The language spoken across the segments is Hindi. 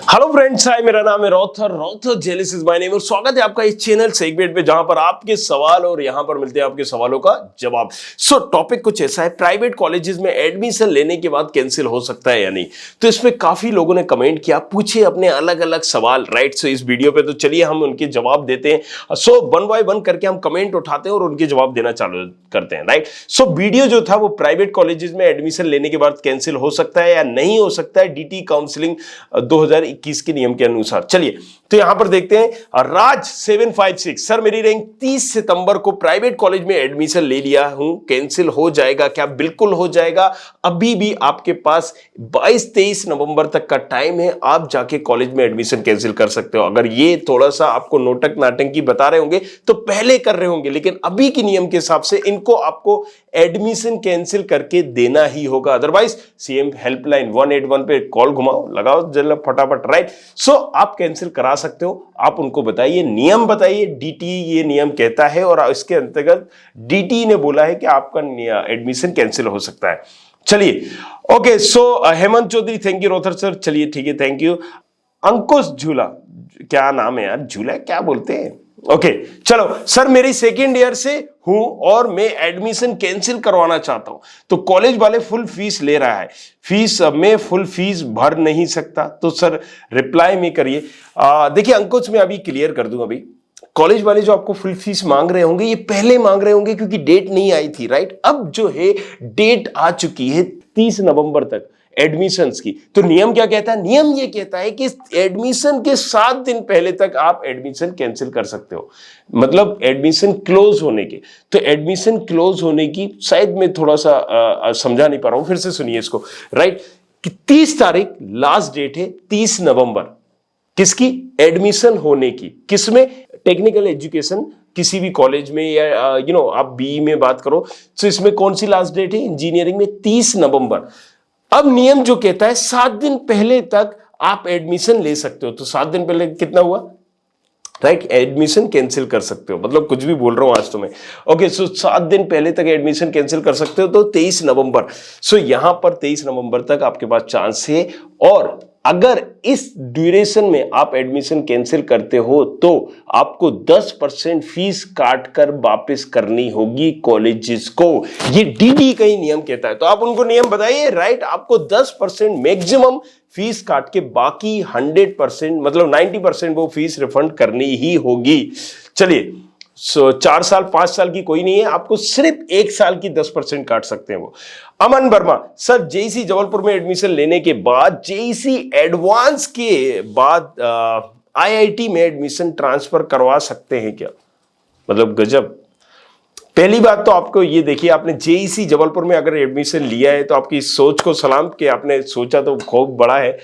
हेलो फ्रेंड्स, हाय, मेरा नाम है रॉथर जेलिस इज माय नेम और स्वागत है आपका इस चैनल सेगमेंट पे जहां पर आपके सवाल और यहां पर मिलते हैं आपके सवालों का जवाब। टॉपिक कुछ ऐसा है, प्राइवेट कॉलेजेस में एडमिशन लेने के बाद कैंसिल हो सकता है या नहीं। तो इसमें काफी लोगों ने कमेंट किया, पूछे अपने अलग अलग सवाल, राइट। सो इस वीडियो पे तो चलिए हम उनके जवाब देते हैं। वन बाय वन करके हम कमेंट उठाते हैं और उनके जवाब देना चालू करते हैं, राइट। वीडियो जो था वो प्राइवेट कॉलेजेस में एडमिशन लेने के बाद कैंसिल हो सकता है या नहीं हो सकता है, डीटी काउंसलिंग 2021 के नियम के अनुसार। चलिए तो यहां पर देखते हैं, राज 756, सर मेरी रैंक 30 सितंबर को प्राइवेट कॉलेज में एडमिशन ले लिया हूं, कैंसिल हो जाएगा क्या? बिल्कुल हो जाएगा। अभी भी आपके पास 22-23 नवंबर तक का टाइम है, आप जाके कॉलेज में एडमिशन कैंसिल कर सकते हो। अगर ये थोड़ा सा आपको नोटक नाटंकी बता रहे होंगे तो पहले कर रहे होंगे, लेकिन अभी के नियम के हिसाब से इनको आपको एडमिशन कैंसिल करके देना ही होगा। अदरवाइज सीएम हेल्पलाइन 181 पे कॉल घुमाओ, लगाओ जल्द फटाफट, राइट। आप कैंसिल करा सकते हो। आप उनको बताइए, नियम बताइए, डीटी ये नियम कहता है और इसके अंतर्गत डीटी ने बोला है कि आपका एडमिशन कैंसिल हो सकता है। चलिए okay, Hemant Chaudhary, thank you रोथर सर। चलिए ठीक है, थैंक यू। अंकुश झूला, क्या नाम है यार, झूला क्या बोलते हैं? ओके चलो सर, मेरी सेकेंड ईयर से हूं और मैं एडमिशन कैंसिल करवाना चाहता हूं, तो कॉलेज वाले फुल फीस ले रहा है, मैं फुल फीस भर नहीं सकता, तो सर रिप्लाई में करिए। देखिए अंकुश, मैं अभी क्लियर कर दूं, अभी कॉलेज वाले जो आपको फुल फीस मांग रहे होंगे ये पहले मांग रहे होंगे क्योंकि डेट नहीं आई थी, राइट। अब जो है डेट आ चुकी है 30 नवंबर तक एडमिशंस की। तो नियम क्या कहता है? नियम ये कहता है कि एडमिशन के 7 दिन पहले तक आप एडमिशन कैंसिल कर सकते हो, मतलब एडमिशन क्लोज होने के। तो एडमिशन क्लोज होने की शायद मैं थोड़ा सा समझा नहीं पा रहा हूं, फिर से सुनिए इसको, राइट। कि 30 तारीख लास्ट डेट है, 30 नवंबर किसकी? एडमिशन होने की। किसमें? टेक्निकल एजुकेशन किसी भी कॉलेज में, या आप बीई में बात करो तो इसमें कौन सी लास्ट डेट है? इंजीनियरिंग में 30 नवंबर। अब नियम जो कहता है 7 दिन पहले तक आप एडमिशन ले सकते हो, तो 7 दिन पहले कितना हुआ, राइट, एडमिशन कैंसिल कर सकते हो। मतलब कुछ भी बोल रहा हूं आज तो मैं। ओके, 7 दिन पहले तक एडमिशन कैंसिल कर सकते हो, तो 23 नवंबर। यहां पर 23 नवंबर तक आपके पास चांस है। और अगर इस ड्यूरेशन में आप एडमिशन कैंसिल करते हो तो आपको 10% फीस काट कर वापस करनी होगी कॉलेजेस को। ये डीडी का ही नियम कहता है, तो आप उनको नियम बताइए, राइट। आपको 10% मैक्सिमम फीस काट के बाकी 100% मतलब 90% वो फीस रिफंड करनी ही होगी। चलिए 4 साल 5 साल की कोई नहीं है, आपको सिर्फ 1 साल की 10% काट सकते हैं वो। अमन वर्मा, सर जेईसी जबलपुर में एडमिशन लेने के बाद जेईसी एडवांस के बाद आईआईटी में एडमिशन ट्रांसफर करवा सकते हैं क्या? मतलब गजब। पहली बात तो आपको ये देखिए, आपने जेईसी जबलपुर में अगर एडमिशन लिया है तो आपकी सोच को सलाम कि आपने सोचा तो खूब बड़ा है।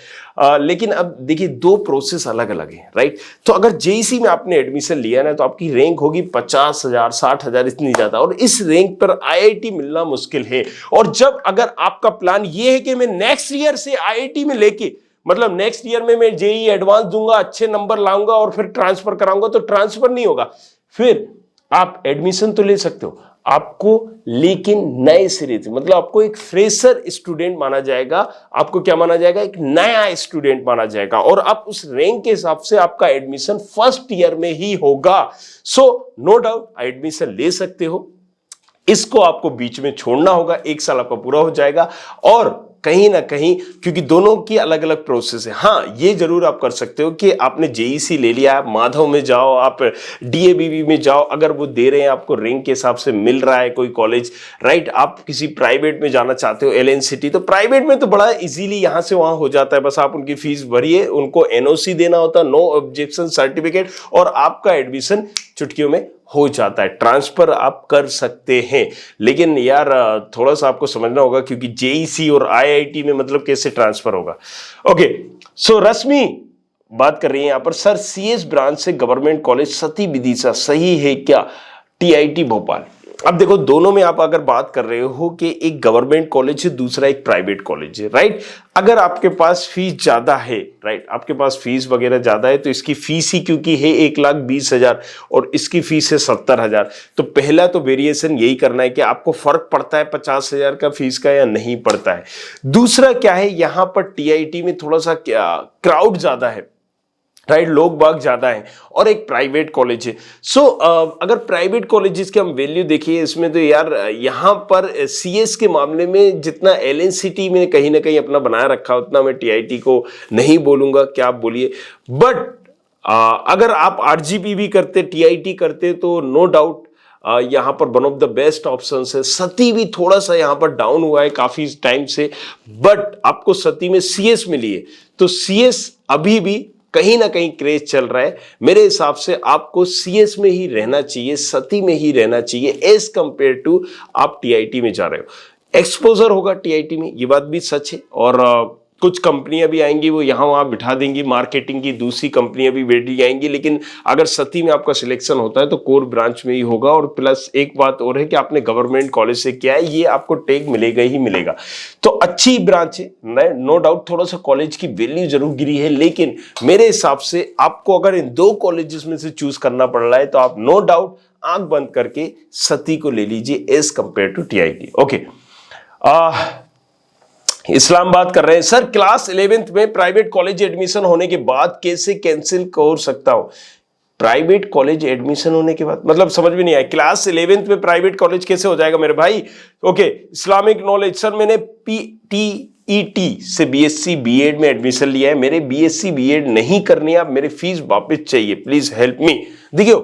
लेकिन अब देखिए, 2 प्रोसेस अलग अलग है, राइट। तो अगर जेईसी में आपने एडमिशन लिया ना तो आपकी रैंक होगी 50,000 60,000 इतनी ज्यादा, और इस रैंक पर आईआईटी मिलना मुश्किल है। और जब अगर आपका प्लान ये है कि मैं नेक्स्ट ईयर से आईआईटी में लेके, मतलब नेक्स्ट ईयर में मैं जेई एडवांस दूंगा, अच्छे नंबर लाऊंगा और फिर ट्रांसफर कराऊंगा, तो ट्रांसफर नहीं होगा। फिर आप एडमिशन तो ले सकते हो आपको, लेकिन नए सिरे से, मतलब आपको एक फ्रेशर स्टूडेंट माना जाएगा। आपको क्या माना जाएगा? एक नया स्टूडेंट माना जाएगा, और आप उस रैंक के हिसाब से आपका एडमिशन फर्स्ट ईयर में ही होगा। नो डाउट एडमिशन ले सकते हो, इसको आपको बीच में छोड़ना होगा, 1 साल आपका पूरा हो जाएगा। और कहीं ना कहीं, क्योंकि दोनों की अलग अलग प्रोसेस है। हाँ, ये जरूर आप कर सकते हो कि आपने जेईसी ले लिया, आप माधव में जाओ, आप डीएवीवी में जाओ, अगर वो दे रहे हैं आपको रैंक के हिसाब से मिल रहा है कोई कॉलेज, राइट। आप किसी प्राइवेट में जाना चाहते हो, एलएन सिटी, तो प्राइवेट में तो बड़ा इजीली यहां से वहां हो जाता है, बस आप उनकी फीस भरिए, उनको एनओसी देना होता है, नो ऑब्जेक्शन सर्टिफिकेट, और आपका एडमिशन चुटकियों में हो जाता है, ट्रांसफर आप कर सकते हैं। लेकिन यार थोड़ा सा आपको समझना होगा, क्योंकि जेईसी और आईआईटी में मतलब कैसे ट्रांसफर होगा। ओके, रश्मि बात कर रही है यहां पर, सर सीएस ब्रांच से गवर्नमेंट कॉलेज सती विदिशा सही है क्या? टीआईटी भोपाल। अब देखो, दोनों में आप अगर बात कर रहे हो कि एक गवर्नमेंट कॉलेज है, दूसरा एक प्राइवेट कॉलेज है, राइट। अगर आपके पास फीस ज्यादा है, राइट, आपके पास फीस वगैरह ज्यादा है, तो इसकी फीस ही क्योंकि है 1,20,000 और इसकी फीस है 70,000, तो पहला तो वेरिएशन यही करना है कि आपको फर्क पड़ता है 50,000 का फीस का या नहीं पड़ता है। दूसरा क्या है, यहां पर टीआईटी में थोड़ा सा क्राउड ज्यादा है, राइट, लोग बाग ज्यादा है, और एक प्राइवेट कॉलेज है। सो अगर प्राइवेट कॉलेजेस की हम वैल्यू देखिए इसमें, तो यार यहां पर सीएस के मामले में जितना एलएनसीटी में कहीं ना कहीं अपना बनाया रखा, उतना मैं टीआईटी को नहीं बोलूंगा, क्या आप बोलिए। बट अगर आप आरजीपी भी करते, टीआईटी करते, तो नो डाउट यहां पर one of the best option है। सती भी थोड़ा सा यहां पर डाउन हुआ है काफी टाइम से, बट आपको सती में सीएस मिली है, तो सीएस अभी भी कहीं ना कहीं क्रेज चल रहा है। मेरे हिसाब से आपको सीएस में ही रहना चाहिए, सती में ही रहना चाहिए, एज कंपेयर टू आप टीआईटी में जा रहे हो। एक्सपोजर होगा टीआईटी में, ये बात भी सच है, और कुछ कंपनियां भी आएंगी, वो यहां वहां बिठा देंगी, मार्केटिंग की दूसरी कंपनियां भी बैठी जाएंगी। लेकिन अगर सती में आपका सिलेक्शन होता है तो कोर ब्रांच में ही होगा। और प्लस एक बात और है कि आपने गवर्नमेंट कॉलेज से किया है, ये आपको टैग मिलेगा ही मिलेगा, तो अच्छी ब्रांच है, नो डाउट। थोड़ा सा कॉलेज की वैल्यू जरूर गिरी है, लेकिन मेरे हिसाब से आपको अगर इन दो कॉलेजेस में से चूज करना पड़ रहा है, तो आप नो डाउट आंख बंद करके सती को ले लीजिए as compare to TIT. Okay, Islamabad कर रहे हैं, सर क्लास 11th में प्राइवेट कॉलेज एडमिशन होने के बाद कैसे कैंसिल कर सकता हूं? प्राइवेट कॉलेज एडमिशन होने के बाद मतलब समझ में नहीं आया, क्लास 11th में प्राइवेट कॉलेज कैसे हो जाएगा मेरे भाई? ओके, इस्लामिक नॉलेज, सर मैंने पीटीईटी से बीएससी बीएड में एडमिशन लिया है, मेरे बीएससी बीएड नहीं करनी है, अब मेरे फीस वापस चाहिए, प्लीज हेल्प मी। देखियो,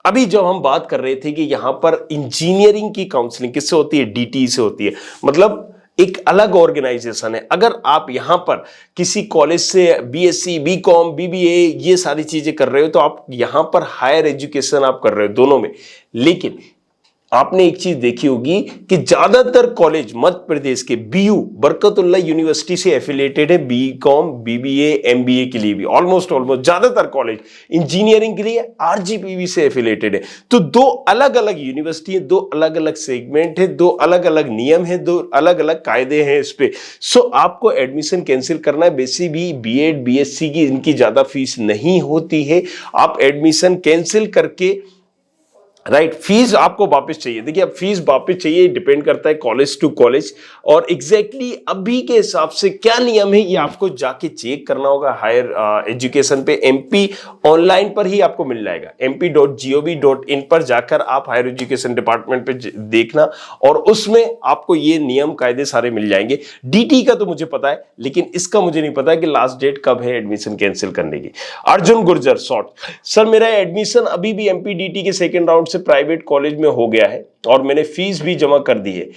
अभी जब हम बात कर रहे थे कि यहां पर इंजीनियरिंग की काउंसलिंग किससे होती है, डीटी से होती है, मतलब एक अलग ऑर्गेनाइजेशन है। अगर आप यहां पर किसी कॉलेज से बीएससी बीकॉम बीबीए ये सारी चीजें कर रहे हो, तो आप यहां पर हायर एजुकेशन आप कर रहे हो दोनों में। लेकिन आपने एक चीज देखी होगी कि ज्यादातर कॉलेज मध्य प्रदेश के बीयू बरकतुल्ला यूनिवर्सिटी से एफिलिएटेड है, बीकॉम बीबीए एमबीए के लिए भी ऑलमोस्ट ज्यादातर कॉलेज, इंजीनियरिंग के लिए आरजीपीवी से एफिलिएटेड है। तो दो अलग अलग यूनिवर्सिटी है, दो अलग अलग सेगमेंट है, दो अलग अलग नियम है, दो अलग अलग कायदे हैं इस पे। सो आपको एडमिशन कैंसिल करना है, बेसिक भी बीएड बीएससी की इनकी ज्यादा फीस नहीं होती है, आप एडमिशन कैंसिल करके राइट फीस आपको वापस चाहिए। देखिए, अब फीस वापस चाहिए डिपेंड करता है कॉलेज टू कॉलेज, और एग्जैक्टली अभी के हिसाब से क्या नियम है ये आपको जाके चेक करना होगा हायर एजुकेशन पे। एमपी ऑनलाइन पर ही आपको मिल जाएगा, mp.gov.in पर जाकर आप हायर एजुकेशन डिपार्टमेंट पे देखना, और उसमें आपको ये नियम कायदे सारे मिल जाएंगे। डीटी का तो मुझे पता है, लेकिन इसका मुझे नहीं पता कि लास्ट डेट कब है एडमिशन कैंसिल करने की। अर्जुन गुर्जर शॉर्ट, सर मेरा एडमिशन अभी भी एमपीडीटी के सेकेंड राउंड से प्राइवेट कॉलेज में हो गया है और मैंने फीस भी जमा कर दी है,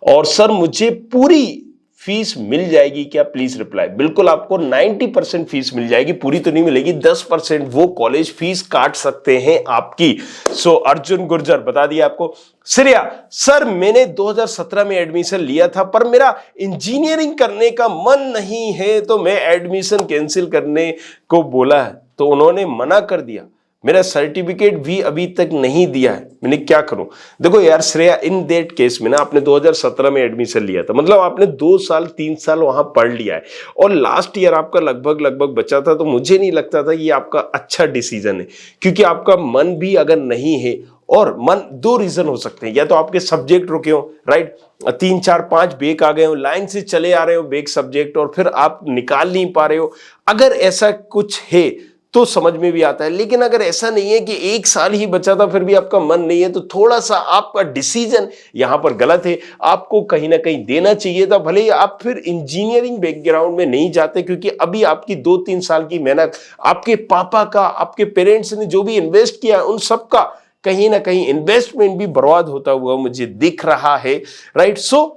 और सर मुझे पूरी फीस मिल जाएगी क्या? Please reply. बिल्कुल आपको 90% फीस मिल जाएगी, पूरी तो नहीं मिलेगी, 10% वो कॉलेज फीस काट सकते हैं आपकी। सो अर्जुन गुर्जर बता दिया आपको। श्रेया, सर मैंने 2017 में एडमिशन लिया था पर मेरा इंजीनियरिंग करने का मन नहीं है, तो मैं एडमिशन कैंसिल करने को बोला है तो उन्होंने मना कर दिया, मेरा सर्टिफिकेट भी अभी तक नहीं दिया है, मैंने क्या करूं? देखो यार श्रेया, इन दैट केस में ना आपने 2017 में एडमिशन लिया था, मतलब आपने 2 साल 3 साल वहां पढ़ लिया है, और लास्ट ईयर आपका लगभग बचा था, तो मुझे नहीं लगता था ये आपका अच्छा डिसीजन है, क्योंकि आपका मन भी अगर नहीं है, और मन 2 रीजन हो सकते हैं, या तो आपके सब्जेक्ट रुके हो, राइट, 3 4 5 बेक आ गए हो, लाइन से चले आ रहे हो बेक सब्जेक्ट, और फिर आप निकाल नहीं पा रहे हो। अगर ऐसा कुछ है तो समझ में भी आता है, लेकिन अगर ऐसा नहीं है कि 1 साल ही बचा था फिर भी आपका मन नहीं है, तो थोड़ा सा आपका डिसीजन यहां पर गलत है, आपको कहीं ना कहीं देना चाहिए था। भले ही आप फिर इंजीनियरिंग बैकग्राउंड में नहीं जाते, क्योंकि अभी आपकी 2-3 साल की मेहनत, आपके पापा का, आपके पेरेंट्स ने जो भी इन्वेस्ट किया उन सब का कहीं ना कहीं इन्वेस्टमेंट भी बर्बाद होता हुआ मुझे दिख रहा है, राइट। सो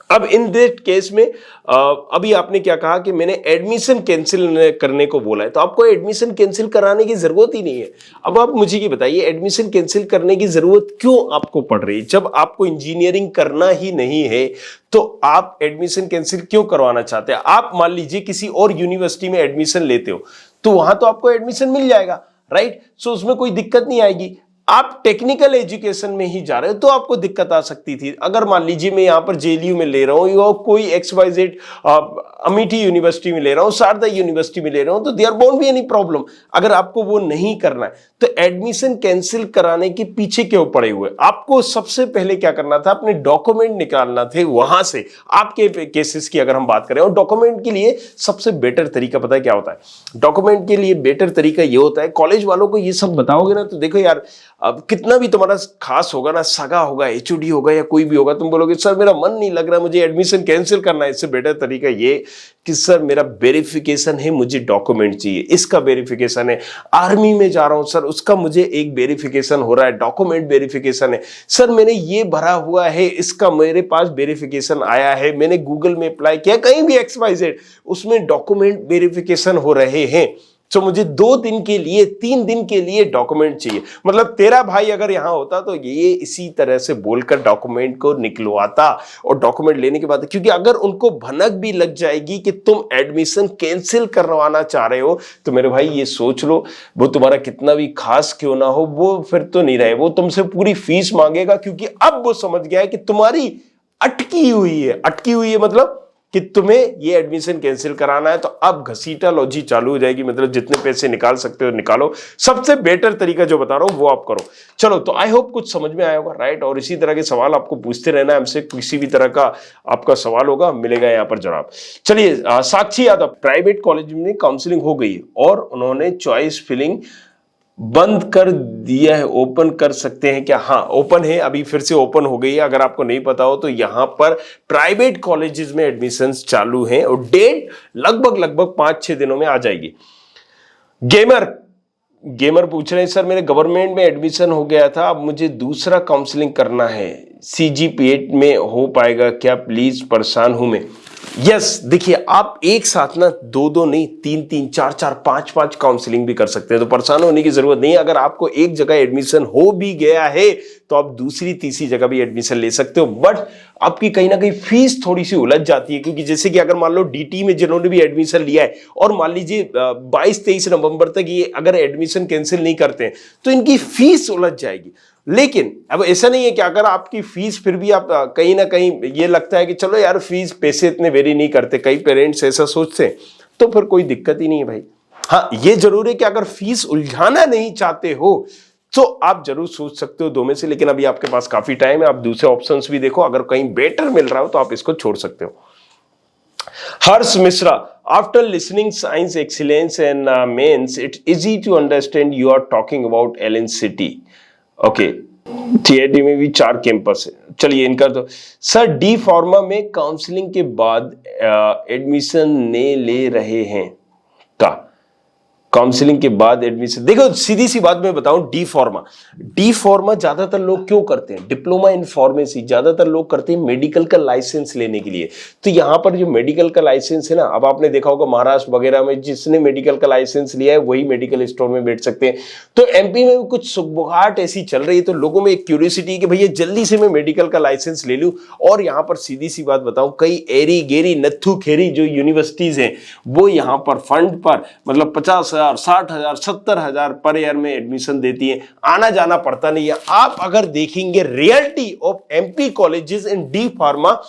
अब इन दैट केस में अभी आपने क्या कहा कि मैंने एडमिशन कैंसिल करने को बोला है, तो आपको एडमिशन कैंसिल कराने की जरूरत ही नहीं है। अब आप मुझे ये बताइए, एडमिशन कैंसिल करने की जरूरत क्यों आपको पड़ रही है? जब आपको इंजीनियरिंग करना ही नहीं है तो आप एडमिशन कैंसिल क्यों करवाना चाहते हैं? आप मान लीजिए किसी और यूनिवर्सिटी में एडमिशन लेते हो, तो वहां तो आपको एडमिशन मिल जाएगा, राइट। सो उसमें कोई दिक्कत नहीं आएगी। आप टेक्निकल एजुकेशन में ही जा रहे हो तो आपको दिक्कत आ सकती थी। अगर मान लीजिए मैं यहां पर जेएलयू में ले रहा हूं या कोई XYZ अमेठी यूनिवर्सिटी में ले रहा हूं, शारदा यूनिवर्सिटी में ले रहा हूं, तो there won't be any problem. अगर आपको वो नहीं करना है तो एडमिशन कैंसिल कराने के पीछे क्यों पड़े हुए? आपको सबसे पहले क्या करना था, अपने डॉक्यूमेंट निकालना थे वहां से। आपके केसेस की अगर हम बात करें, और डॉक्यूमेंट के लिए सबसे बेटर तरीका पता है क्या होता है? डॉक्यूमेंट के लिए बेटर तरीका ये होता है, कॉलेज वालों को ये सब बताओगे ना तो देखो यार, अब कितना भी तुम्हारा खास होगा ना, सगा होगा, HOD होगा या कोई भी होगा, तुम बोलोगे सर मेरा मन नहीं लग रहा, मुझे एडमिशन कैंसिल करना है। इससे बेटर तरीका ये कि सर मेरा वेरिफिकेशन है, मुझे डॉक्यूमेंट चाहिए, इसका वेरिफिकेशन है। आर्मी में जा रहा हूं सर, उसका मुझे एक वेरिफिकेशन हो रहा है, डॉक्यूमेंट वेरिफिकेशन है। सर मैंने ये भरा हुआ है, इसका मेरे पास वेरिफिकेशन आया है, मैंने गूगल में अप्लाई किया, कहीं भी XYZ उसमें डॉक्यूमेंट वेरिफिकेशन हो रहे हैं। तो मुझे 2 दिन के लिए, 3 दिन के लिए डॉक्यूमेंट चाहिए। मतलब तेरा भाई अगर यहां होता तो ये इसी तरह से बोलकर डॉक्यूमेंट को निकलवाता, और डॉक्यूमेंट लेने के बाद, क्योंकि अगर उनको भनक भी लग जाएगी कि तुम एडमिशन कैंसिल करवाना चाह रहे हो, तो मेरे भाई ये सोच लो, वो तुम्हारा कितना भी खास क्यों ना हो, वो फिर तो नहीं रहे, वो तुमसे पूरी फीस मांगेगा, क्योंकि अब वो समझ गया है कि तुम्हारी अटकी हुई है मतलब कि तुम्हें ये एडमिशन कैंसिल कराना है। तो अब घसीटालॉजी चालू हो जाएगी, मतलब जितने पैसे निकाल सकते हो निकालो। सबसे बेटर तरीका जो बता रहा हूं वो आप करो। चलो, तो आई होप कुछ समझ में आया होगा, राइट? और इसी तरह के सवाल आपको पूछते रहना है हमसे, किसी भी तरह का आपका सवाल होगा मिलेगा यहाँ पर जवाब। चलिए, साक्षी यादव, प्राइवेट कॉलेज में काउंसलिंग हो गई और उन्होंने चॉइस फिलिंग बंद कर दिया है, ओपन कर सकते हैं क्या? हाँ, ओपन है, अभी फिर से ओपन हो गई है। अगर आपको नहीं पता हो तो यहां पर प्राइवेट कॉलेजेस में एडमिशंस चालू हैं और डेट लगभग 5-6 दिनों में आ जाएगी। गेमर पूछ रहे हैं सर मेरे गवर्नमेंट में एडमिशन हो गया था, अब मुझे दूसरा काउंसलिंग करना है, CGPAT में हो पाएगा क्या प्लीज, परेशान हूं मैं। यस, देखिए आप एक साथ ना 2 नहीं, 3 4 5 काउंसलिंग भी कर सकते हैं, तो परेशान होने की जरूरत नहीं है। अगर आपको एक जगह एडमिशन हो भी गया है तो आप दूसरी तीसरी जगह भी एडमिशन ले सकते हो, बट आपकी कहीं ना कहीं फीस थोड़ी सी उलझ जाती है। क्योंकि जैसे कि अगर मान लो DT में जिन्होंने भी एडमिशन लिया है और मान लीजिए 22-23 नवंबर तक ये अगर एडमिशन कैंसिल नहीं करते हैं तो इनकी फीस उलझ जाएगी। लेकिन अब ऐसा नहीं है कि अगर आपकी फीस फिर भी आप कहीं ना कहीं ये लगता है कि चलो यार फीस पैसे इतने वेरी नहीं करते, कई पेरेंट्स ऐसा सोचते हैं, तो फिर कोई दिक्कत ही नहीं है भाई। हाँ, ये जरूर है कि अगर फीस उलझाना नहीं चाहते हो तो आप जरूर सोच सकते हो 2 में से, लेकिन अभी आपके पास काफी टाइम है, आप दूसरे ऑप्शंस भी देखो, अगर कहीं बेटर मिल रहा हो तो आप इसको छोड़ सकते हो। Harsh Mishra, after listening science excellence and means it easy to understand you are talking about LNCT। Okay, TIT में भी 4 कैंपस है। चलिए इनका तो सर डी फार्मा में काउंसलिंग के बाद एडमिशन ले रहे हैं का? काउंसलिंग के बाद एडमिशन, देखो सीधी सी बात मैं बताऊं, डी फार्मा ज्यादातर लोग क्यों करते हैं? डिप्लोमा इन फार्मेसी ज्यादातर लोग करते हैं मेडिकल का लाइसेंस लेने के लिए। तो यहां पर जो मेडिकल का लाइसेंस है ना, अब आपने देखा होगा महाराष्ट्र वगैरह में जिसने मेडिकल का लाइसेंस लिया है वही मेडिकल स्टोर में बैठ सकते हैं। तो MP में भी कुछ सुगबुगाहट ऐसी चल रही है, तो लोगों में एक क्यूरियोसिटी कि भैया जल्दी से मैं मेडिकल का लाइसेंस ले लूं। और यहां पर सीधी सी बात बताऊं, कई एरी गेरी नत्थु खेरी जो यूनिवर्सिटीज हैं वो यहां पर फंड पर मतलब 50,000 60,000 70,000 पर ईयर में एडमिशन देती है, आना जाना पड़ता नहीं है। आप अगर देखेंगे reality of MP colleges in D pharma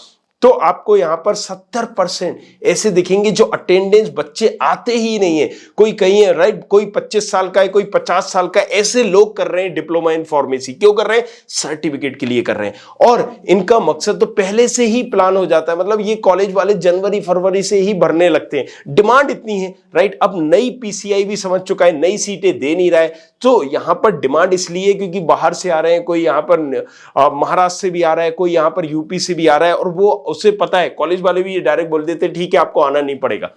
तो आपको यहां पर 70% ऐसे दिखेंगे जो अटेंडेंस बच्चे आते ही नहीं है। कोई कहीं है, राइट, कोई 25 साल का है, कोई 50 साल का, ऐसे लोग कर रहे हैं डिप्लोमा इन फार्मेसी। क्यों कर रहे हैं? सर्टिफिकेट के लिए कर रहे हैं। और इनका मकसद तो पहले से ही प्लान हो जाता है, मतलब ये कॉलेज वाले जनवरी फरवरी से ही भरने लगते हैं। डिमांड इतनी है, राइट। अब नई PCI भी समझ चुका है, नई सीटें दे नहीं रहा है, तो यहां पर डिमांड इसलिए क्योंकि बाहर से आ रहे हैं, कोई यहां पर महाराष्ट्र से भी आ रहा है, कोई यहां पर UP से भी आ रहा है, और वो उसे पता है, कॉलेज वाले भी ये डायरेक्ट बोल देते हैं ठीक है आपको आना नहीं पड़ेगा।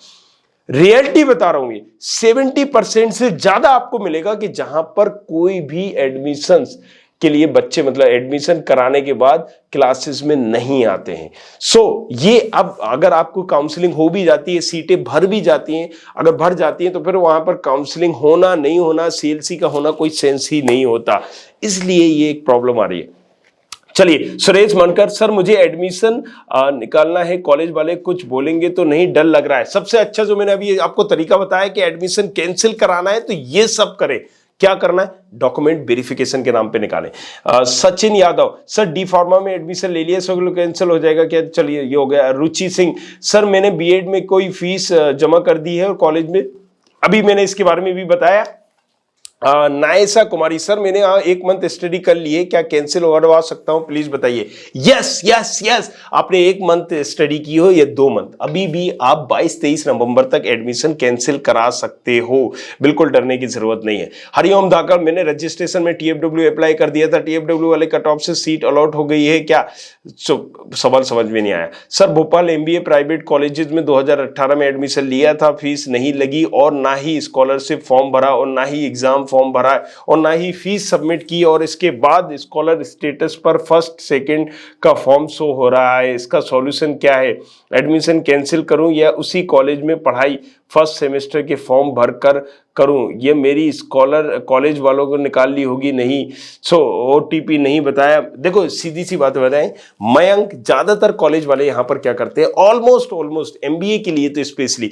रियलिटी बता रहा हूं, ये 70% से ज्यादा आपको मिलेगा कि जहां पर कोई भी एडमिशंस के लिए बच्चे मतलब एडमिशन कराने के बाद क्लासेस में नहीं आते हैं। सो ये अब अगर आपको काउंसलिंग हो भी जाती है, सीटें भर भी जाती हैं, अगर भर जाती हैं तो फिर वहां पर काउंसलिंग होना नहीं होना, CLC का होना कोई सेंस ही नहीं होता, इसलिए ये एक प्रॉब्लम आ रही है। चलिए, सुरेश मनकर, सर मुझे एडमिशन निकालना है, कॉलेज वाले कुछ बोलेंगे तो नहीं, डर लग रहा है। सबसे अच्छा जो मैंने अभी आपको तरीका बताया कि एडमिशन कैंसिल कराना है तो ये सब करें, क्या करना है, डॉक्यूमेंट वेरिफिकेशन के नाम पे निकालें। Sachin Yadav, sir D pharma में एडमिशन ले लिया, सब कैंसिल हो जाएगा क्या? चलिए ये हो गया। रुचि सिंह, सर मैंने बीएड में कोई फीस जमा कर दी है और कॉलेज में, अभी मैंने इसके बारे में भी बताया। नायसा कुमारी, सर मैंने 1 मंथ स्टडी कर लिए, क्या कैंसिल करवा सकता हूं, प्लीज बताइए। यस यस यस, आपने 1 मंथ स्टडी की हो या 2 मंथ, अभी भी आप 22-23 नवंबर तक एडमिशन कैंसिल करा सकते हो, बिल्कुल डरने की जरूरत नहीं है। हरिओम धाकर, मैंने रजिस्ट्रेशन में TFW अप्लाई कर दिया था, TFW वाले कट ऑफ से सीट अलॉट हो गई है क्या? सवाल समझ में नहीं आया। Sir Bhopal MBA private colleges में 2018 में एडमिशन लिया था, फीस नहीं लगी और ना ही स्कॉलरशिप फॉर्म भरा और ना ही एग्जाम फॉर्म भरा है और ना ही फीस सबमिट की, और इसके बाद स्कॉलर स्टेटस पर 1st 2nd का फॉर्म शो हो रहा है। इसका सॉल्यूशन क्या है? एडमिशन कैंसिल करूं या उसी कॉलेज में पढ़ाई 1st सेमेस्टर के फॉर्म भरकर करूं? ये मेरी स्कॉलर कॉलेज वालों को निकाल ली होगी नहीं। OTP नहीं बताया। देखो सीधी सी बात बताएं, मयंक, ज्यादातर कॉलेज वाले यहाँ पर क्या करते हैं, ऑलमोस्ट MBA के लिए तो स्पेशली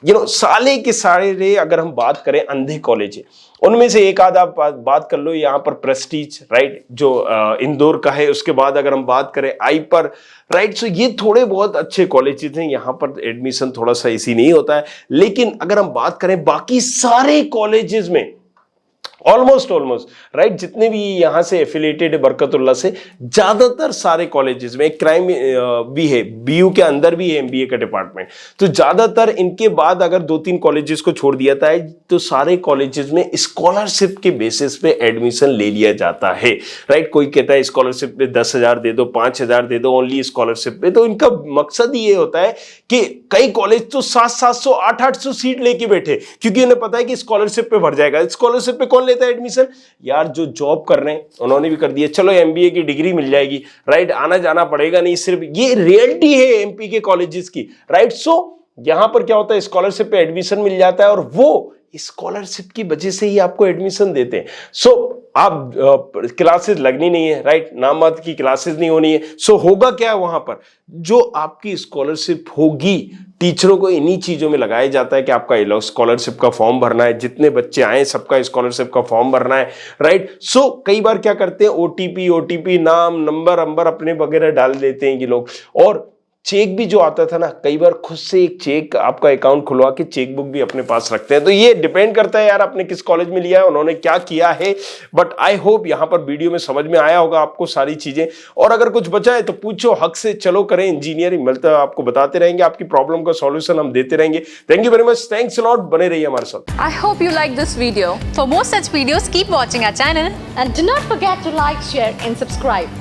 साले के सारे, अगर हम बात करें अंधे कॉलेज है, उनमें से एक आध आप बात कर लो। यहाँ पर प्रेस्टीज, राइट, जो इंदौर का है, उसके बाद अगर हम बात करें आईपर, राइट, सो ये थोड़े बहुत अच्छे कॉलेजेस हैं, यहाँ पर एडमिशन थोड़ा सा इसी नहीं होता है। लेकिन अगर हम बात करें बाकी सारे कॉलेजेस में ऑलमोस्ट राइट, जितने भी यहाँ से एफिलिएटेड है बरकतुल्लाह से, ज्यादातर सारे कॉलेजेस में, क्राइम भी है, BU के अंदर भी है MBA का डिपार्टमेंट, तो ज्यादातर इनके बाद अगर 2-3 कॉलेजेस को छोड़ दिया था तो सारे कॉलेजेस में स्कॉलरशिप के बेसिस पे एडमिशन ले लिया जाता है, राइट। कोई कहता है स्कॉलरशिप पे 10,000 दे दो, 5,000 दे दो, ओनली स्कॉलरशिप पे, तो इनका मकसद ये होता है कि कई कॉलेज तो 700-700, 800-800 सीट लेके बैठे, क्योंकि उन्हें पता है कि स्कॉलरशिप पे भर जाएगा। स्कॉलरशिप पे कौन लेता है एडमिशन? यार जो जॉब कर रहे हैं उन्होंने भी कर दिया, चलो MBA की डिग्री मिल जाएगी, राइट, आना जाना पड़ेगा नहीं, सिर्फ ये रियलिटी है MP के कॉलेजेस की, राइट। सो यहां पर क्या होता है, स्कॉलरशिप पे एडमिशन मिल जाता है और वो स्कॉलरशिप की वजह से ही आपको एडमिशन देते हैं। सो आप क्लासेस लगनी नहीं है, राइट, नाम मात्र की क्लासेस नहीं होनी है। सो होगा क्या वहां पर, जो आपकी स्कॉलरशिप होगी, टीचरों को इन्हीं चीजों में लगाया जाता है कि आपका स्कॉलरशिप का फॉर्म भरना है, जितने बच्चे आए सबका स्कॉलरशिप का फॉर्म भरना है, राइट। सो कई बार क्या करते हैं, OTP नाम नंबर अपने वगैरह डाल देते हैं ये लोग। और चेक भी जो आता था ना, कई बार खुद से एक चेक आपका अकाउंट खुलवा के चेक बुक भी अपने पास रखते हैं। तो ये डिपेंड करता है यार आपने किस कॉलेज में लिया है, उन्होंने क्या किया है। बट आई होप यहां पर वीडियो में समझ में आया होगा आपको सारी चीजें, और अगर कुछ बचा है तो पूछो, हक से चलो करें इंजीनियरिंग, मिलता है आपको बताते रहेंगे, आपकी प्रॉब्लम का सॉल्यूशन हम देते रहेंगे। Thank you very much, thanks a lot, बने रहिए हमारे साथ। I hope you like this video. For more such videos keep watching our channel and do not forget to like, share and subscribe.